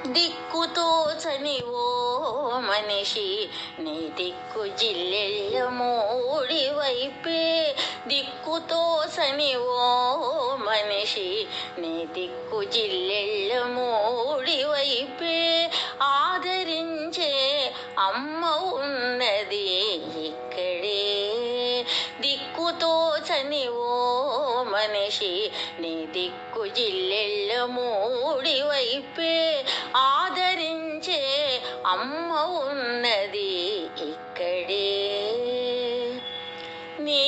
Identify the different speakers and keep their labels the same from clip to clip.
Speaker 1: దిక్కుతోచని ఓ మనిషి నీ దిక్కు జిల్లెళ్ళ మూడి వైపే. దిక్కుతోచని ఓ మనిషి నీ దిక్కు జిల్లెళ్ళ మూడి వైపే. ఆదరించే అమ్మ ఉన్నది ఇక్కడే. దిక్కుతోచని ఓ మనిషి నీ దిక్కు జిల్లెళ్ళ మూడి వైపే. ఆదరించే అమ్మ ఉన్నది ఇక్కడే. నీ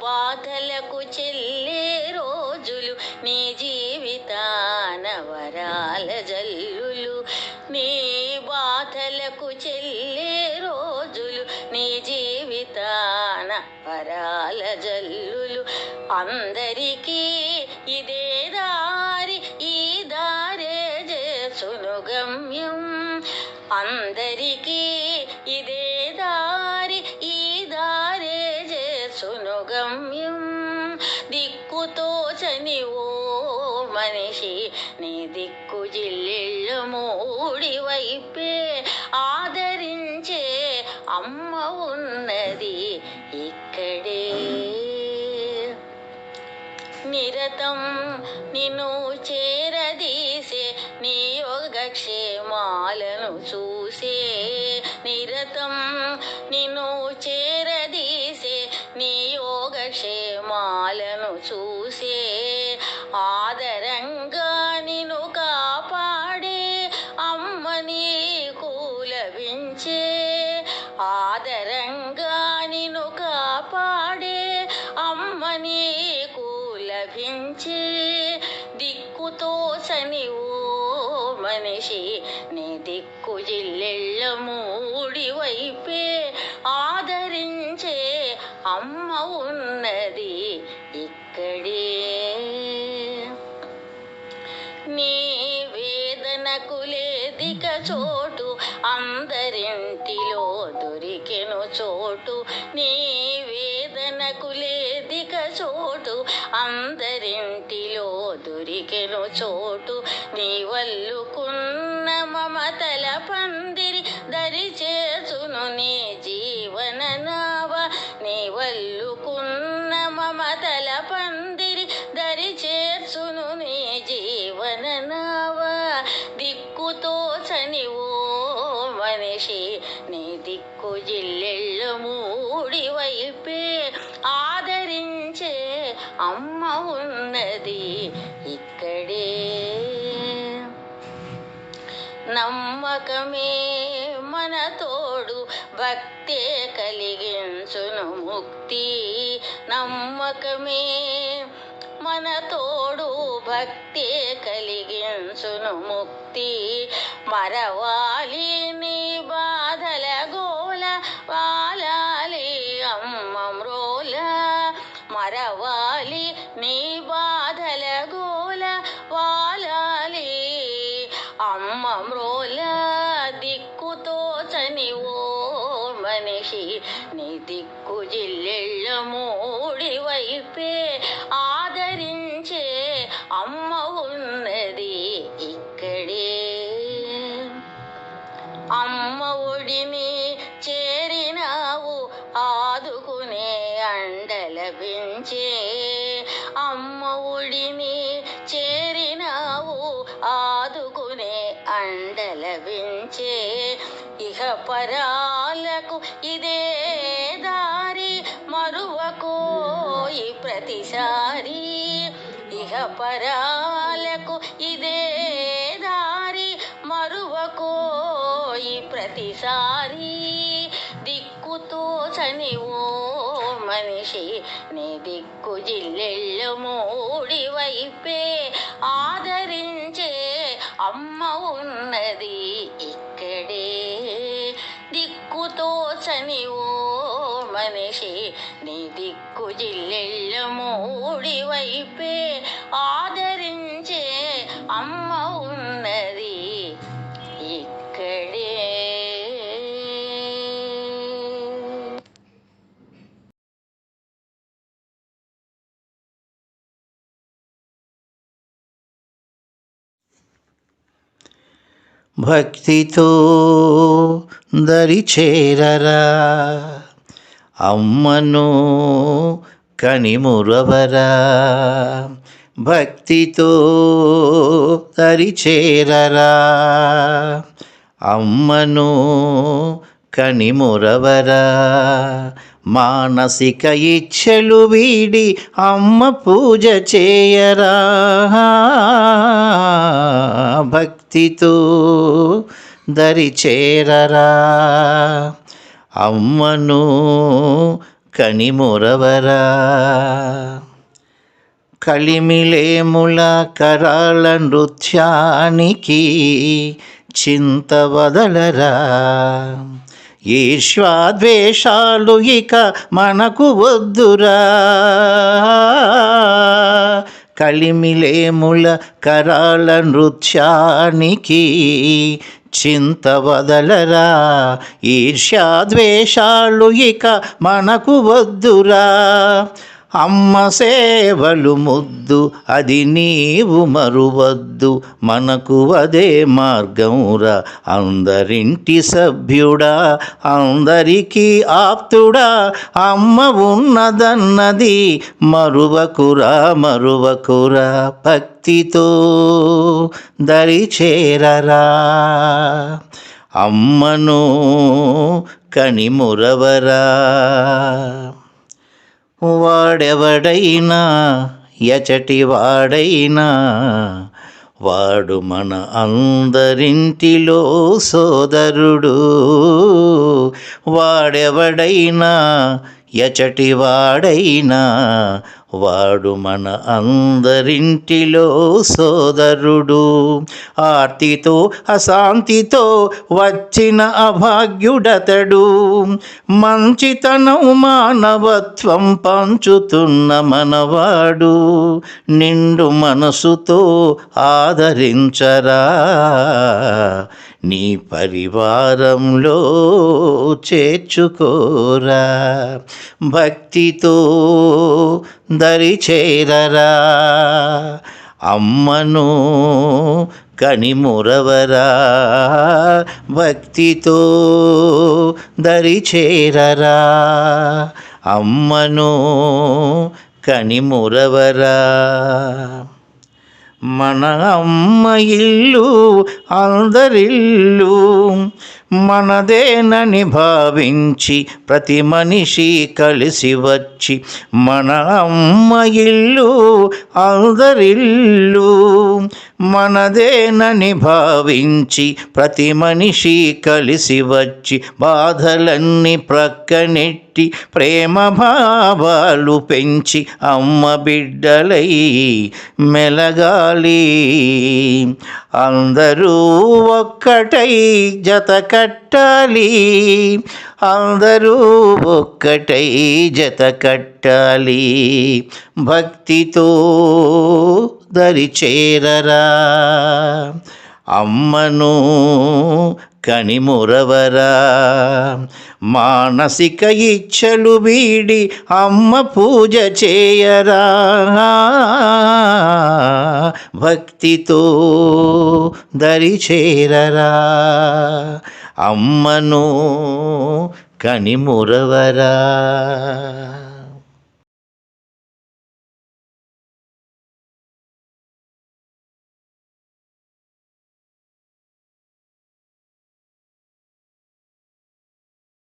Speaker 1: బాధలకు చెల్లే రోజులు నీ జీవితాన వరాల జల్లులు. నీ బాధలకు చెల్లే రోజులు నీ జీవితాన వరాల జల్లులు. అందరికీ ఇదే దారి, ఈ దారే చేసును గమ్యం. అందరికీ ఇదే దారి, ఈ దారే చేసును గమ్యం. దిక్కుతోచని ఓ మనిషి నీ దిక్కు జిల్లెళ్ళ మూడి వైపే. ఆదరించే అమ్మ ఉన్నది ఇక్కడే. నిరతం నిన్ను చేరదీసే నీ యోగక్షేమాలను చూసే. నిరతం నిన్ను చేరదీసే నీ యోగక్షేమాలను చూసే. ఆదరంగా నిన్ను కాపాడే అమ్మ నీకు లభించే. ఆదరంగా నిన్ను కాపాడే అమ్మ నీకు లభించే. దిక్కుతోచని ఓ మనిషి నీ దిక్కు జిల్లెళ్ళ మూడి వైపే. ఆదరించే అమ్మ ఉన్నది ఇక్కడే. నీ వేదనకు లేదిక చోటు, అందరింటిలో దొరికెను చోటు. నీ వేదనకు లేదిక చోటు, అందరింటిలో దొరికెను చోటు. నీ వల్లుకున్న మమతల పందిరి దరి చేసును నీ జీవన నావ. నీ వల్లుకున్న మమతల పందిరి దరి చేర్చును నీ జీవన నావ. దిక్కుతోచని ఓ మనిషి నీ దిక్కు జిల్లెళ్ళ మూడి వైపే. ఆదరించే అమ్మ ఉన్నది ఇక్కడే. నమ్మకమే మన తోడు, భక్తే కలిగించును ముక్తి. నమ్మకమే మన తోడు, భక్తే కలిగించును ముక్తి. మరవాలి నీ బాధల గోల, వాలాలి అమ్మ మ్రోల. మరవాలి నీ బాధల గోల, వాలాలి అమ్మ మ్రోల. దిక్కుతోచని ఓ మనిషి నీ దిక్కు జిల్లెళ్ళ మూడి వైపే. ఆదరించే అమ్మ ఉన్నది ఇక్కడే. అమ్మ ఒడిని చేరినావు, ఆదుకునే అండలభించే. అమ్మ ఒడిని చేరినావు, ఆదుకునే అండలభించే. ఇహ పరాలకు ఇదే దారి, మరువకోయి ప్రతిసారి. ఇహ పరాలకు ఇదే దారి, మరువకోయి ప్రతిసారి. దిక్కుతోచని ఓ మనిషి నీ దిక్కు జిల్లెళ్ళ మూడి వైపే. ఆదరించే అమ్మ ఉన్నది ఇక్కడే. దిక్కుతోచని ఓ మనిషి నీ దిక్కు జిల్లెళ్ళ మూడి వైపే. ఆదరించే అమ్మ ఉన్నది ఇక్కడే.
Speaker 2: భక్తితో దరిచేరరా, అమ్మను కనిమురవరా. భక్తితో దరిచేరరా, అమ్మను కనిమురవరా. మానసిక ఇచ్ఛలు వీడి అమ్మ పూజ చేయరా, భక్తితో దరిచేరరా, అమ్మను కనిమురవరా. కలిమిలేముల కరాళ నృత్యానికి చింత వదలరా. ఈర్ష్వాద్వేషాలు ఇక మనకు వద్దురా. కలిమిలేముల కరాళ నృత్యానికి చింత వదలరా. ఈర్ష్యాద్వేషాలు ఇక మనకు వద్దురా. అమ్మ సేవలు ముద్దు, అది నీవు మరువద్దు, మనకు అదే మార్గంరా. అందరింటి సభ్యుడా, అందరికీ ఆప్తుడా, అమ్మ ఉన్నదన్నది మరువకురా, మరువకురా. భక్తితో దరిచేరరా, అమ్మను కనిమురవరా. వాడెవడైనా ఎచటి వాడైనా వాడు మన అందరింటిలో సోదరుడు. వాడెవడైనా ఎచటి వాడైనా వాడు మన అందరింటిలో సోదరుడు. ఆర్తితో అశాంతితో వచ్చిన అభాగ్యుడతడు, మంచితనం మానవత్వం పంచుతున్న మనవాడు. నిండు మనసుతో ఆదరించరా, నీ పరివారంలో చేర్చుకోరా. భక్తితో దరిచేరరా, అమ్మను కనిమురవరా. భక్తితో దరిచేరరా, అమ్మను కనిమురవరా. మన అమ్మ ఇల్లు అందరిల్లు మనదేనని భావించి ప్రతి మనిషి కలిసి వచ్చి, మన అమ్మ ఇల్లు అందరిల్లు మనదేనని భావించి ప్రతి మనిషి కలిసి వచ్చి, బాధలన్నీ ప్రక్కనెట్టి ప్రేమ భావాలు పెంచి అమ్మ బిడ్డలై మెలగాలి. అందరూ ఒక్కటై జత కట్టాలి, అందరూ ఒక్కటై జత కట్టాలి. భక్తితో దరిచేరరా, అమ్మను కనిమురవరా. మానసిక ఇచ్ఛలు వీడి అమ్మ పూజ చేయరా, భక్తితో దరిచేరరా, అమ్మను కనిమురవరా.